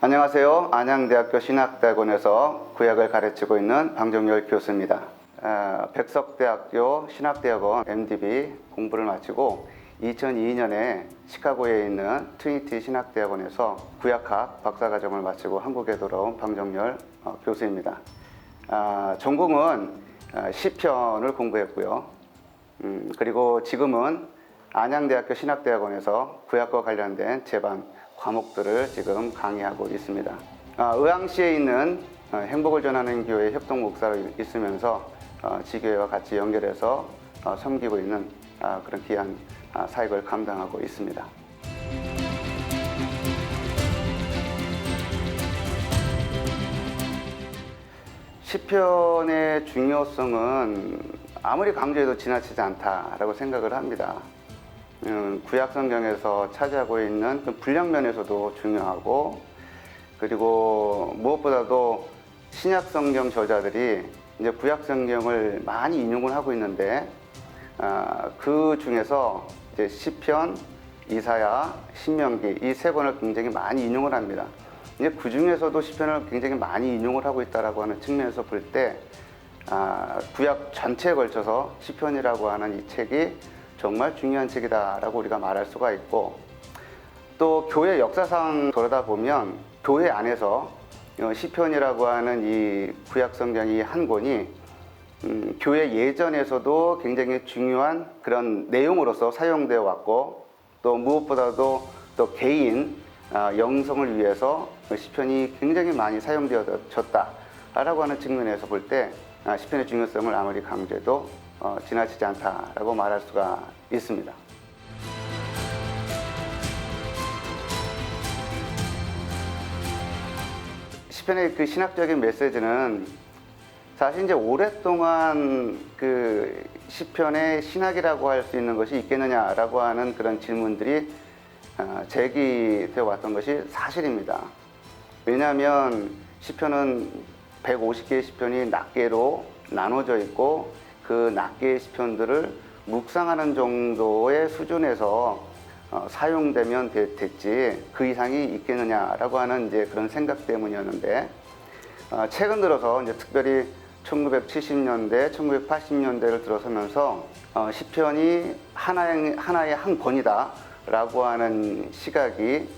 안녕하세요. 안양대학교 신학대학원에서 구약을 가르치고 있는 방정열 교수입니다. 백석대학교 신학대학원 MDB 공부를 마치고 2002년에 시카고에 있는 트리니티 신학대학원에서 구약학 박사과정을 마치고 한국에 돌아온 방정열 교수입니다. 전공은 시편을 공부했고요. 그리고 지금은 안양대학교 신학대학원에서 구약과 관련된 제반 과목들을 지금 강의하고 있습니다. 의왕시에 있는 행복을 전하는 교회 협동 목사로 있으면서 지교회와 같이 연결해서 섬기고 있는 그런 귀한 사역을 감당하고 있습니다. 시편의 중요성은 아무리 강조해도 지나치지 않다라고 생각을 합니다. 구약 성경에서 차지하고 있는 분량 면에서도 중요하고, 그리고 무엇보다도 신약 성경 저자들이 이제 구약 성경을 많이 인용을 하고 있는데, 그 중에서 이제 시편, 이사야, 신명기 이 세 권을 굉장히 많이 인용을 합니다. 이제 그 중에서도 시편을 굉장히 많이 인용을 하고 있다라고 하는 측면에서 볼 때, 구약 전체에 걸쳐서 시편이라고 하는 이 책이 정말 중요한 책이다라고 우리가 말할 수가 있고, 또 교회 역사상 돌아다 보면 교회 안에서 시편이라고 하는 이 구약 성경이 한 권이 교회 예전에서도 굉장히 중요한 그런 내용으로서 사용되어 왔고, 또 무엇보다도 또 개인 영성을 위해서 시편이 굉장히 많이 사용되어졌다라고 하는 측면에서 볼 때 시편의 중요성을 아무리 강조해도 지나치지 않다라고 말할 수가 있습니다. 시편의 그 신학적인 메시지는 사실 이제 오랫동안 그 시편의 신학이라고 할 수 있는 것이 있겠느냐라고 하는 그런 질문들이 제기되어 왔던 것이 사실입니다. 왜냐하면 시편은 150개의 시편이 낱개로 나눠져 있고, 그 낱개의 시편들을 묵상하는 정도의 수준에서 사용되면 됐지 그 이상이 있겠느냐라고 하는 이제 그런 생각 때문이었는데, 최근 들어서 이제 특별히 1970년대, 1980년대를 들어서면서 시편이 하나의 한 권이다라고 하는 시각이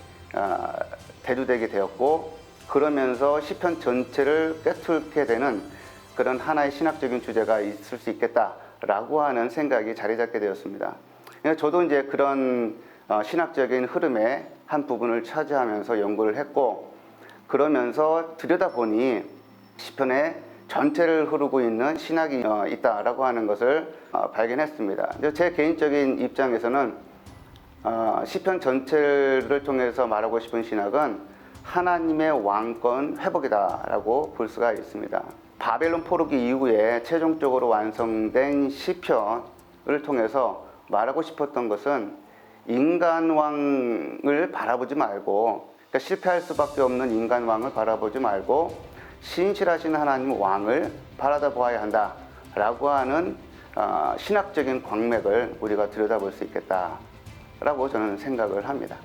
대두되게 되었고, 그러면서 시편 전체를 꿰뚫게 되는 그런 하나의 신학적인 주제가 있을 수 있겠다라고 하는 생각이 자리 잡게 되었습니다. 저도 이제 그런 신학적인 흐름의 한 부분을 차지하면서 연구를 했고, 그러면서 들여다보니 시편의 전체를 흐르고 있는 신학이 있다라고 하는 것을 발견했습니다. 제 개인적인 입장에서는 시편 전체를 통해서 말하고 싶은 신학은 하나님의 왕권 회복이다라고 볼 수가 있습니다. 바벨론 포로기 이후에 최종적으로 완성된 시편을 통해서 말하고 싶었던 것은 인간왕을 바라보지 말고, 그러니까 실패할 수밖에 없는 인간왕을 바라보지 말고 신실하신 하나님 왕을 바라다 보아야 한다라고 하는 신학적인 광맥을 우리가 들여다볼 수 있겠다라고 저는 생각을 합니다.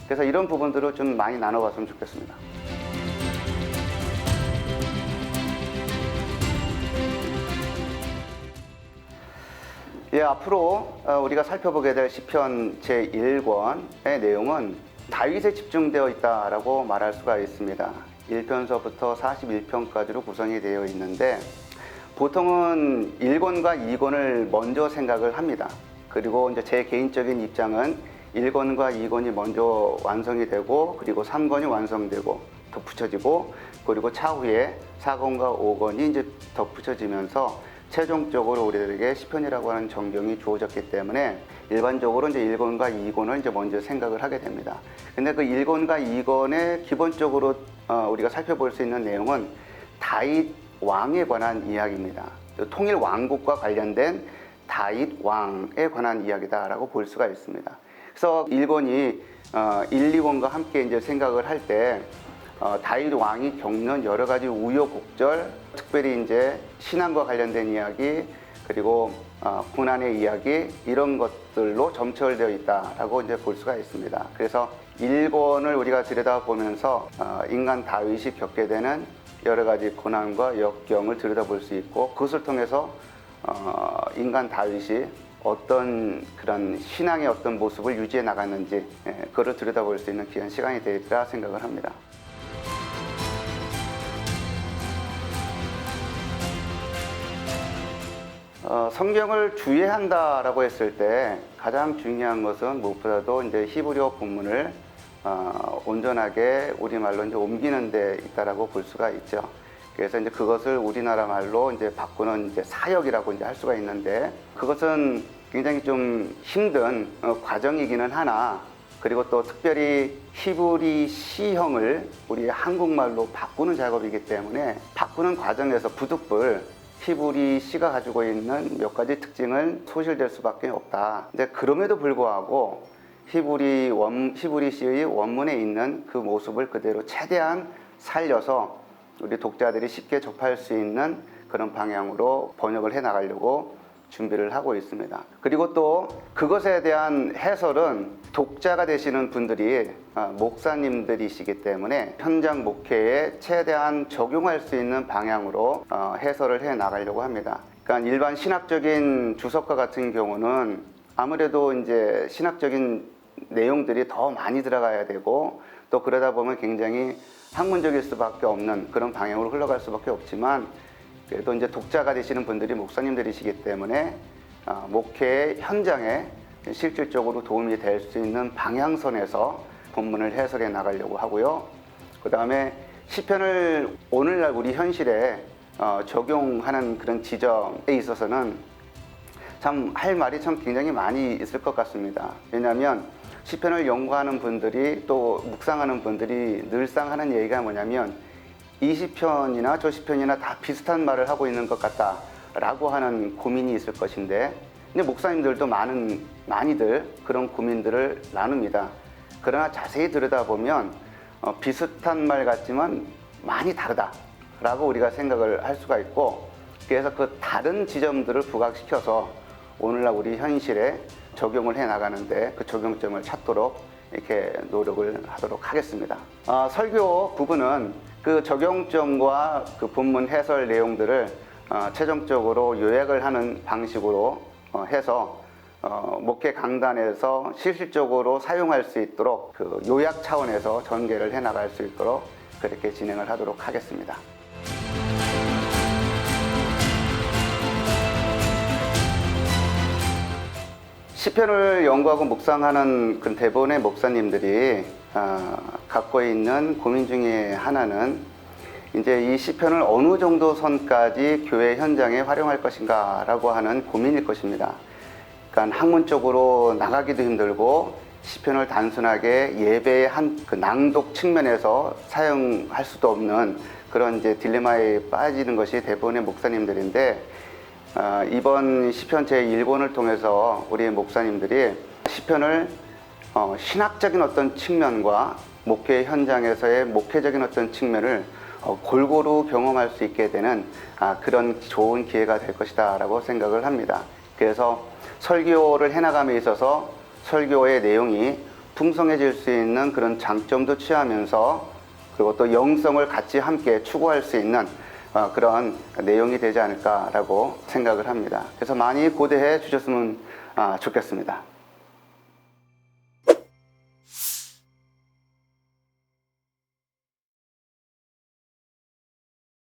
그래서 이런 부분들을 좀 많이 나눠봤으면 좋겠습니다. 앞으로 우리가 살펴보게 될 시편 제1권의 내용은 다윗에 집중되어 있다라고 말할 수가 있습니다. 1편서부터 41편까지로 구성이 되어 있는데, 보통은 1권과 2권을 먼저 생각을 합니다. 그리고 이제 제 개인적인 입장은 1권과 2권이 먼저 완성이 되고, 그리고 3권이 완성되고 덧붙여지고, 그리고 차후에 4권과 5권이 이제 덧붙여지면서 최종적으로 우리들에게 시편이라고 하는 정경이 주어졌기 때문에 일반적으로 이제 1권과 2권을 이제 먼저 생각을 하게 됩니다. 근데 그 1권과 2권의 기본적으로 우리가 살펴볼 수 있는 내용은 다윗 왕에 관한 이야기입니다. 통일 왕국과 관련된 다윗 왕에 관한 이야기다라고 볼 수가 있습니다. 그래서 1권이 1, 2권과 함께 이제 생각을 할 때 다윗 왕이 겪는 여러 가지 우여곡절, 특별히 이제 신앙과 관련된 이야기, 그리고 고난의 이야기 이런 것들로 점철되어 있다라고 이제 볼 수가 있습니다. 그래서 일권을 우리가 들여다보면서 인간 다윗이 겪게 되는 여러 가지 고난과 역경을 들여다볼 수 있고 그것을 통해서 인간 다윗이 어떤 그런 신앙의 어떤 모습을 유지해 나갔는지 그걸 들여다볼 수 있는 귀한 시간이 되리라 생각을 합니다. 성경을 주의한다라고 했을 때 가장 중요한 것은 무엇보다도 이제 히브리어 본문을 온전하게 우리말로 이제 옮기는 데 있다라고 볼 수가 있죠. 그래서 이제 그것을 우리나라 말로 이제 바꾸는 이제 사역이라고 이제 할 수가 있는데 그것은 굉장히 좀 힘든 과정이기는 하나 그리고 또 특별히 히브리 시형을 우리 한국말로 바꾸는 작업이기 때문에 바꾸는 과정에서 부득불 히브리 시가 가지고 있는 몇 가지 특징은 소실될 수밖에 없다. 근데 그럼에도 불구하고 히브리 시의 원문에 있는 그 모습을 그대로 최대한 살려서 우리 독자들이 쉽게 접할 수 있는 그런 방향으로 번역을 해 나가려고 준비를 하고 있습니다. 그리고 또 그것에 대한 해설은 독자가 되시는 분들이 목사님들이시기 때문에 현장 목회에 최대한 적용할 수 있는 방향으로 해설을 해 나가려고 합니다. 그러니까 일반 신학적인 주석과 같은 경우는 아무래도 이제 신학적인 내용들이 더 많이 들어가야 되고 또 그러다 보면 굉장히 학문적일 수밖에 없는 그런 방향으로 흘러갈 수밖에 없지만 그래도 이제 독자가 되시는 분들이 목사님들이시기 때문에 목회 현장에 실질적으로 도움이 될 수 있는 방향선에서 본문을 해석해 나가려고 하고요. 그 다음에 시편을 오늘날 우리 현실에 적용하는 그런 지점에 있어서는 참 할 말이 참 굉장히 많이 있을 것 같습니다. 왜냐하면 시편을 연구하는 분들이 또 묵상하는 분들이 늘상 하는 얘기가 뭐냐면 이 시편이나 저 시편이나 다 비슷한 말을 하고 있는 것 같다라고 하는 고민이 있을 것인데 근데 목사님들도 많이들 그런 고민들을 나눕니다. 그러나 자세히 들여다보면 비슷한 말 같지만 많이 다르다라고 우리가 생각을 할 수가 있고 그래서 그 다른 지점들을 부각시켜서 오늘날 우리 현실에 적용을 해 나가는데 그 적용점을 찾도록 이렇게 노력을 하도록 하겠습니다. 설교 부분은 그 적용점과 그 본문 해설 내용들을 최종적으로 요약을 하는 방식으로 해서 목회 강단에서 실질적으로 사용할 수 있도록 그 요약 차원에서 전개를 해 나갈 수 있도록 그렇게 진행을 하도록 하겠습니다. 시편을 연구하고 묵상하는 그 대부분의 목사님들이 갖고 있는 고민 중에 하나는 이제 이 시편을 어느 정도 선까지 교회 현장에 활용할 것인가 라고 하는 고민일 것입니다. 그러니까 학문적으로 나가기도 힘들고 시편을 단순하게 예배의 그 낭독 측면에서 사용할 수도 없는 그런 이제 딜레마에 빠지는 것이 대부분의 목사님들인데 이번 시편 제1권을 통해서 우리 목사님들이 시편을 신학적인 어떤 측면과 목회 현장에서의 목회적인 어떤 측면을 골고루 경험할 수 있게 되는 그런 좋은 기회가 될 것이다 라고 생각을 합니다. 그래서 설교를 해나감에 있어서 설교의 내용이 풍성해질 수 있는 그런 장점도 취하면서 그리고 또 영성을 같이 함께 추구할 수 있는 그런 내용이 되지 않을까라고 생각을 합니다. 그래서 많이 고대해 주셨으면 좋겠습니다.